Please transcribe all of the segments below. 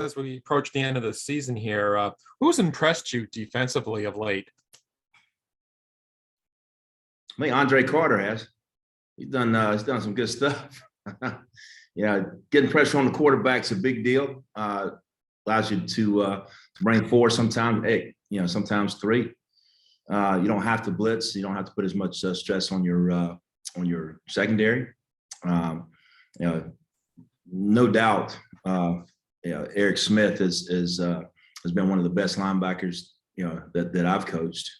as we approach the end of the season here, who's impressed you defensively of late? I think Andre Carter has. He's done some good stuff. Getting pressure on the quarterback's a big deal. Allows you to bring four, sometimes sometimes three. You don't have to blitz. You don't have to put as much stress on your secondary. No doubt. Eric Smith has been one of the best linebackers that I've coached.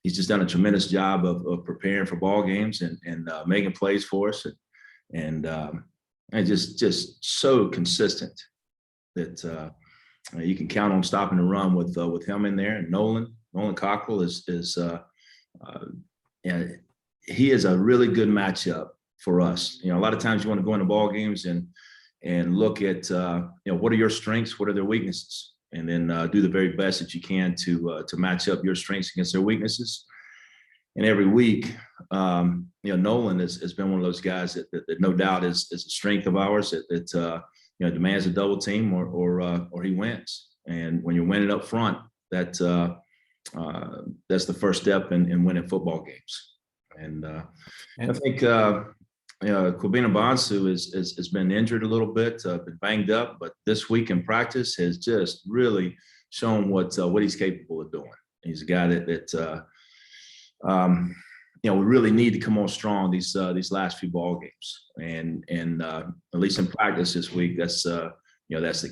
He's just done a tremendous job of preparing for ball games and making plays for us, and just so consistent that you can count on stopping the run with him in there. And Nolan Cockrell is he is a really good matchup for us. A lot of times you want to go into ball games and look at what are your strengths, what are their weaknesses, and then do the very best that you can to match up your strengths against their weaknesses. And every week, Nolan has been one of those guys that no doubt is a strength of ours that demands a double team or he wins. And when you're winning up front, that's the first step in winning football games. And I think Kwabena Bonsu has been injured a little bit, been banged up, but this week in practice has just really shown what he's capable of doing. He's a guy that we really need to come on strong these last few ball games, and at least in practice this week, that's the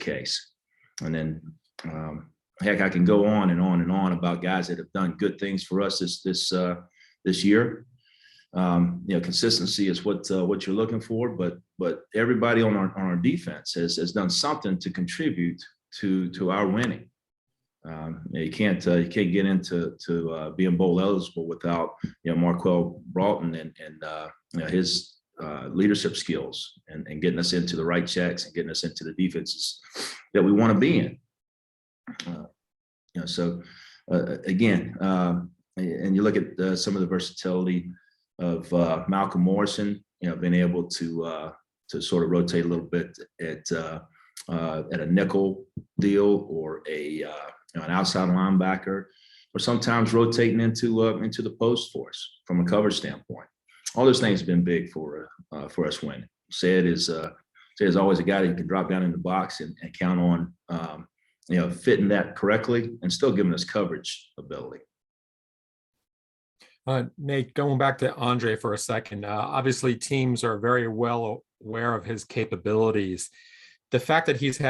case. And then heck, I can go on and on and on about guys that have done good things for us this year. Consistency is what you're looking for, but everybody on our defense has done something to contribute to our winning. You can't get into being bowl eligible without Marquell Broughton and his leadership skills and getting us into the right checks and getting us into the defenses that we want to be in. Again, and you look at some of the versatility of Malcolm Morrison, being able to sort of rotate a little bit at a nickel deal or an outside linebacker, or sometimes rotating into the post for us from a cover standpoint. All those things have been big for us winning. Said is always a guy that you can drop down in the box and count on, fitting that correctly and still giving us coverage ability. Nate, going back to Andre for a second, obviously teams are very well aware of his capabilities. The fact that he's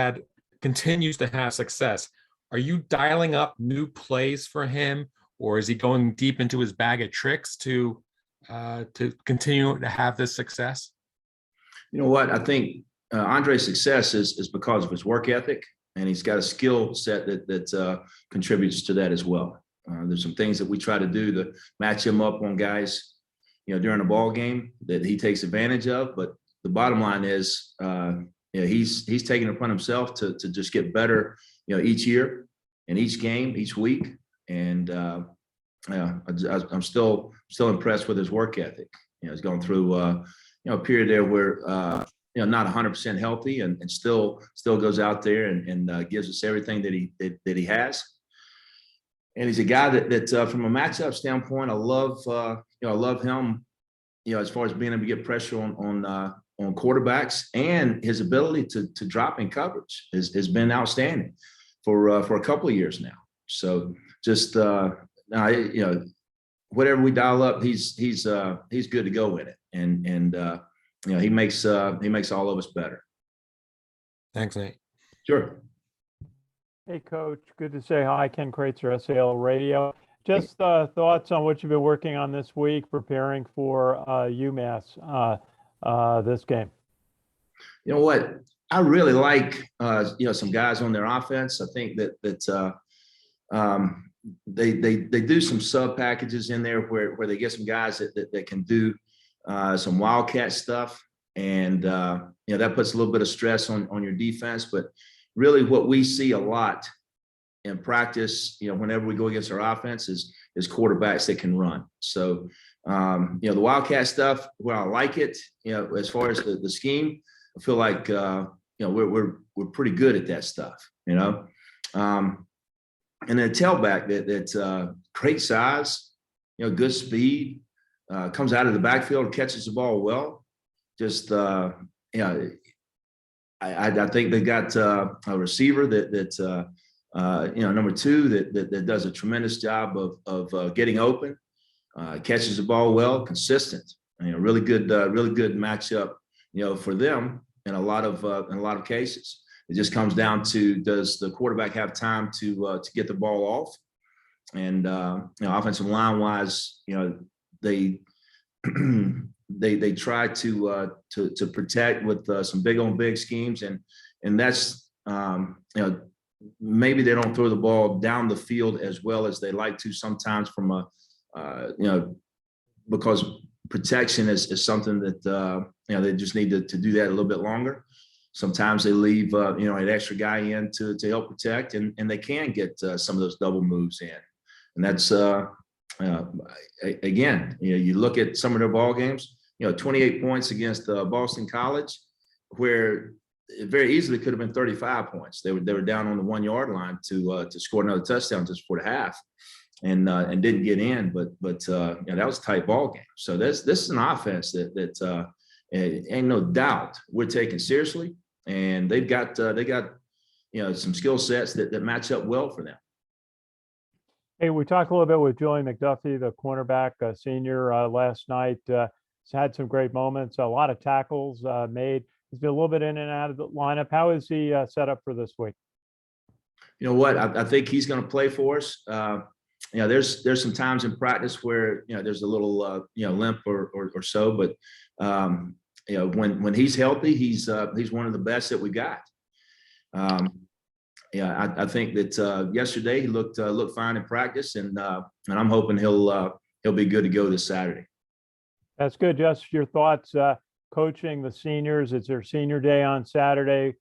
continues to have success, are you dialing up new plays for him, or is he going deep into his bag of tricks to continue to have this success? You know what? I think Andre's success is because of his work ethic, and he's got a skill set that contributes to that as well. There's some things that we try to do to match him up on guys, during a ball game that he takes advantage of. But the bottom line is, he's taking it upon himself to just get better, each year and each game, each week. And I'm still impressed with his work ethic. He's going through a period there where not 100% healthy, and still goes out there and gives us everything that he has. And he's a guy that from a matchup standpoint, I love him, as far as being able to get pressure on quarterbacks, and his ability to drop in coverage has been outstanding for a couple of years now. So just whatever we dial up, he's good to go with it, and he makes all of us better. Thanks, Nate. Sure. Hey, Coach. Good to say hi. Ken Kraetzer, SALRadio. Just thoughts on what you've been working on this week, preparing for UMass this game. You know what? I really like some guys on their offense. I think that they do some sub packages in there where they get some guys that can do some wildcat stuff, and that puts a little bit of stress on your defense. But really, what we see a lot in practice, whenever we go against our offense, is quarterbacks that can run. So, the wildcat stuff, well, I like it. As far as the scheme, I feel like we're pretty good at that stuff, and then tailback that great size, good speed, comes out of the backfield, catches the ball well. Just I think they got a receiver that number 2 that does a tremendous job of getting open, catches the ball well, consistent. Really good matchup, for them in a lot of cases. It just comes down to, does the quarterback have time to get the ball off? And offensive line wise, they they try to protect with some big on big schemes, and that's maybe they don't throw the ball down the field as well as they like to sometimes from because protection is something that they just need to do that a little bit longer. Sometimes they leave an extra guy in to help protect, and they can get some of those double moves in, and that's again, you look at some of their ball games, 28 points against Boston College, where it very easily could have been 35 points. They were down on the 1 yard line to score another touchdown just before the half, and didn't get in. But that was a tight ball game. So this is an offense that ain't no doubt we're taking seriously, and they got some skill sets that match up well for them. Hey, we talked a little bit with Julian McDuffie, the cornerback senior, last night. He's had some great moments, a lot of tackles made. He's been a little bit in and out of the lineup. How is he set up for this week? You know what? I think he's going to play for us. There's some times in practice where there's a little limp or so, but when he's healthy, he's one of the best that we got. I think that yesterday he looked fine in practice, and I'm hoping he'll be good to go this Saturday. That's good. Just your thoughts coaching the seniors. It's their senior day on Saturday.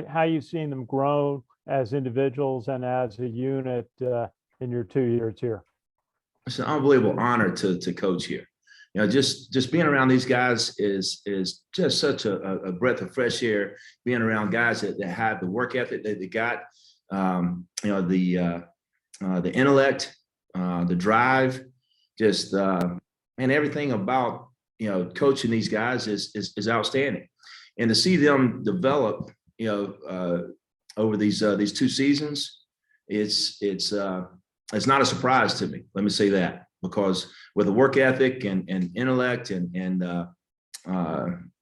How you've seen them grow as individuals and as a unit in your 2 years here? It's an unbelievable honor to coach here. Just being around these guys is just such a breath of fresh air. Being around guys that have the work ethic that they got, the intellect, the drive, just and everything about coaching these guys is outstanding. And to see them develop, over these 2 seasons, it's not a surprise to me. Let me say that, because with a work ethic and intellect and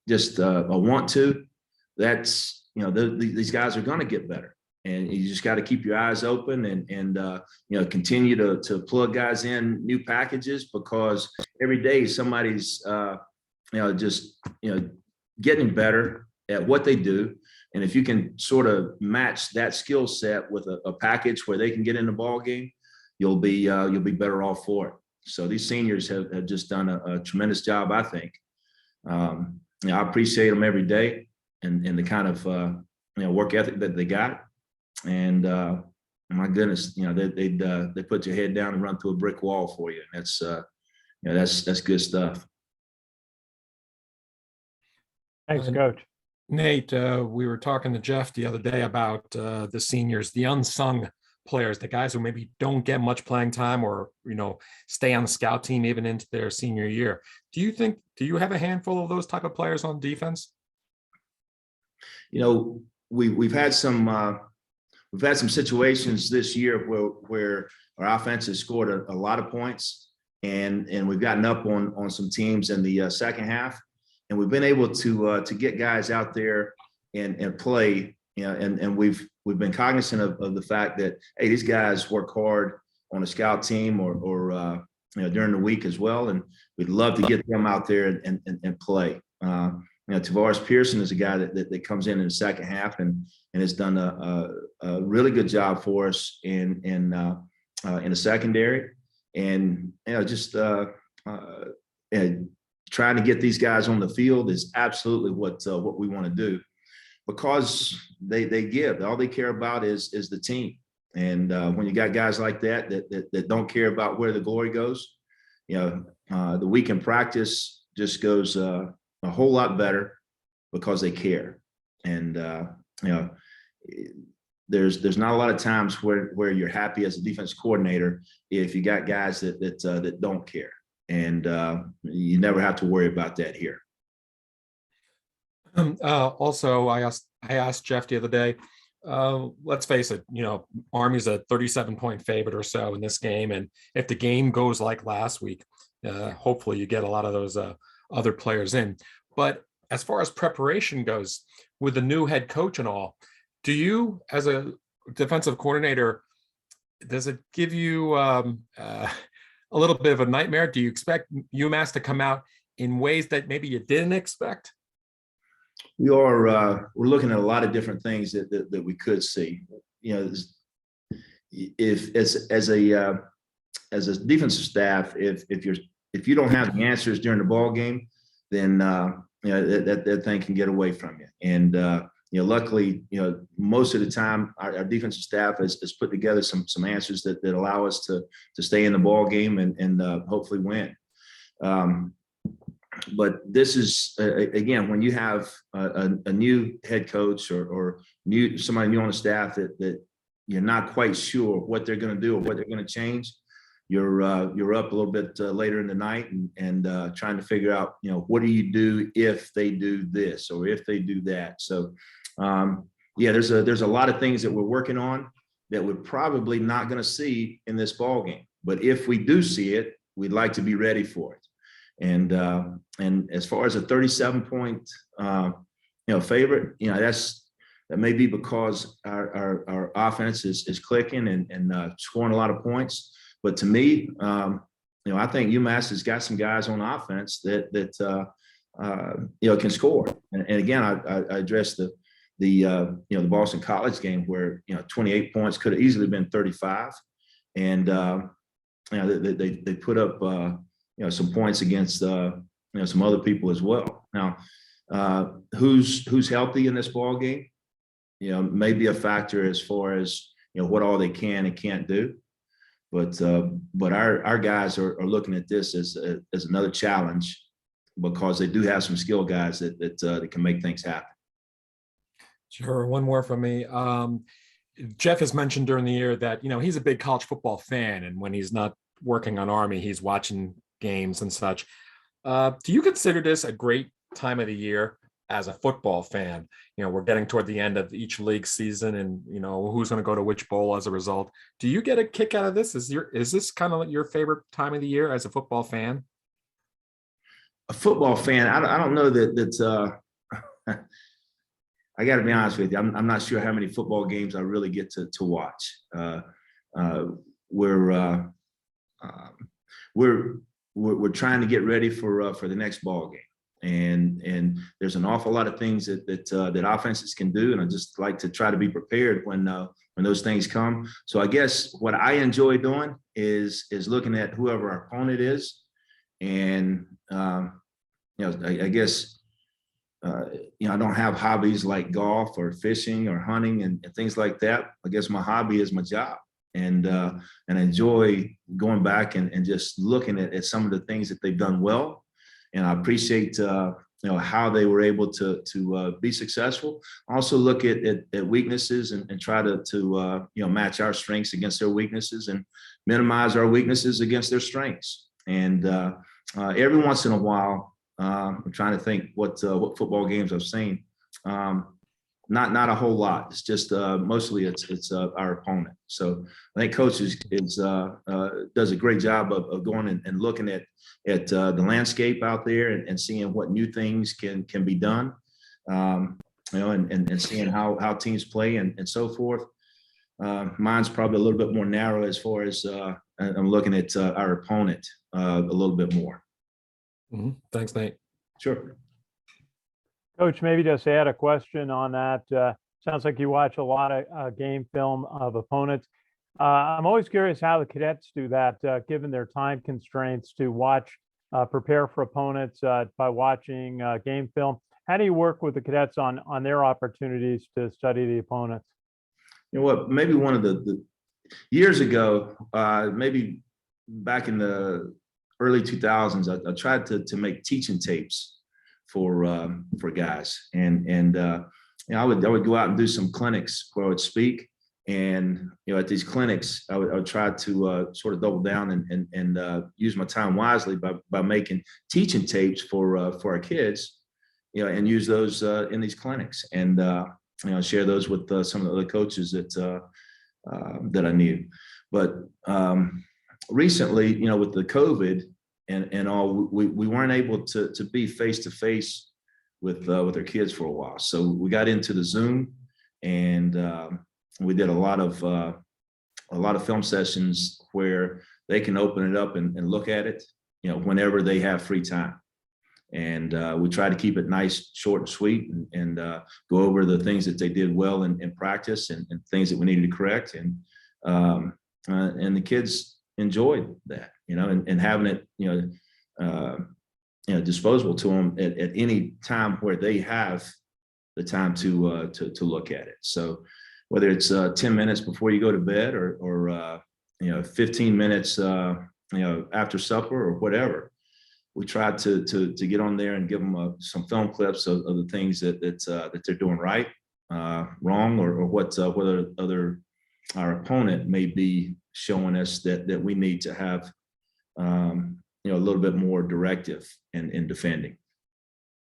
just a want to, that's these guys are going to get better, and you just got to keep your eyes open and continue to plug guys in new packages, because every day somebody's just getting better at what they do. And if you can sort of match that skill set with a package where they can get in the ball game, you'll be better off for it. So these seniors have just done a tremendous job, I think. I appreciate them every day and the kind of work ethic that they got. And my goodness, they put your head down and run through a brick wall for you. That's good stuff. Thanks, Coach. Nate, we were talking to Jeff the other day about the seniors, the unsung players, the guys who maybe don't get much playing time or, stay on the scout team even into their senior year. Do you have a handful of those type of players on defense? We've had some situations this year where our offense has scored a lot of points, and we've gotten up on some teams in the second half, and we've been able to get guys out there and play, and we've been cognizant of the fact that, hey, these guys work hard on a scout team or during the week as well, and we'd love to get them out there and play. Tavares Pearson is a guy that comes in the second half and has done a really good job for us in the secondary, and trying to get these guys on the field is absolutely what we want to do, because they give. All they care about is the team. And when you got guys like that don't care about where the glory goes, the week in practice just goes a whole lot better because they care. And you know, there's not a lot of times where you're happy as a defense coordinator if you got guys that don't care, and you never have to worry about that here. Also, I asked Jeff the other day. Let's face it, Army's a 37-point favorite or so in this game, and if the game goes like last week, hopefully you get a lot of those other players in. But as far as preparation goes, with the new head coach and all, do you, as a defensive coordinator, does it give you a little bit of a nightmare? Do you expect UMass to come out in ways that maybe you didn't expect? We're looking at a lot of different things that we could see. If as a defensive staff, if you don't have the answers during the ball game, then that thing can get away from you. And luckily, most of the time our defensive staff has put together some answers that allow us to stay in the ball game and hopefully win. But this is again, when you have a new head coach or somebody new on the staff that you're not quite sure what they're going to do or what they're going to change. You're up a little bit later in the night and trying to figure out, what do you do if they do this or if they do that. So there's a lot of things that we're working on that we're probably not going to see in this ball game. But if we do see it, we'd like to be ready for it. And as far as a 37-point favorite, that may be because our offense is clicking and scoring a lot of points. But to me, I think UMass has got some guys on offense that can score. And again, I addressed the Boston College game where 28 points could have easily been 35, and they put up some points against some other people as well. Now, who's healthy in this ball game, may be a factor as far as what all they can and can't do. But our guys are looking at this as another challenge because they do have some skilled guys that can make things happen. Sure. One more from me. Jeff has mentioned during the year that, he's a big college football fan, and when he's not working on Army, he's watching games and such. Do you consider this a great time of the year as a football fan? We're getting toward the end of each league season, and who's going to go to which bowl as a result. Do you get a kick out of this? Is this kind of your favorite time of the year as a football fan? A football fan, I don't know that I got to be honest with you. I'm not sure how many football games I really get to watch. We're trying to get ready for the next ball game, and there's an awful lot of things that offenses can do, and I just like to try to be prepared when those things come. So I guess what I enjoy doing is looking at whoever our opponent is, and I guess. I don't have hobbies like golf or fishing or hunting and things like that. I guess my hobby is my job, and I enjoy going back and just looking at some of the things that they've done well. And I appreciate how they were able to be successful. Also look at weaknesses and try to match our strengths against their weaknesses and minimize our weaknesses against their strengths. And every once in a while, I'm trying to think what football games I've seen. Not a whole lot. It's just mostly it's our opponent. So I think coach does a great job of going and looking at the landscape out there and seeing what new things can be done. And seeing how teams play and so forth. Mine's probably a little bit more narrow as far as I'm looking at our opponent a little bit more. Mm-hmm. Thanks, Nate. Sure. Coach, maybe just add a question on that. Sounds like you watch a lot of game film of opponents. I'm always curious how the cadets do that, given their time constraints to prepare for opponents by watching game film. How do you work with the cadets on their opportunities to study the opponents? You know what? Maybe one of the years ago, maybe back in the early 2000s, I tried to make teaching tapes for guys, and I would go out and do some clinics where I would speak. And, at these clinics, I would try to sort of double down and use my time wisely by making teaching tapes for our kids, and use those in these clinics, and share those with some of the other coaches that I knew. But recently, with the COVID and all, we weren't able to be face to face with our kids for a while. So we got into the Zoom, and we did a lot of film sessions where they can open it up and look at it, whenever they have free time. And we try to keep it nice, short, and sweet, and go over the things that they did well in practice, and things that we needed to correct. And the kids enjoyed that, and having it, disposable to them at any time where they have the time to look at it. So whether it's 10 minutes before you go to bed, or 15 minutes after supper, or whatever, we try to get on there and give them some film clips of the things that they're doing right, wrong, or what other our opponent may be showing us that we need to have a little bit more directive in defending.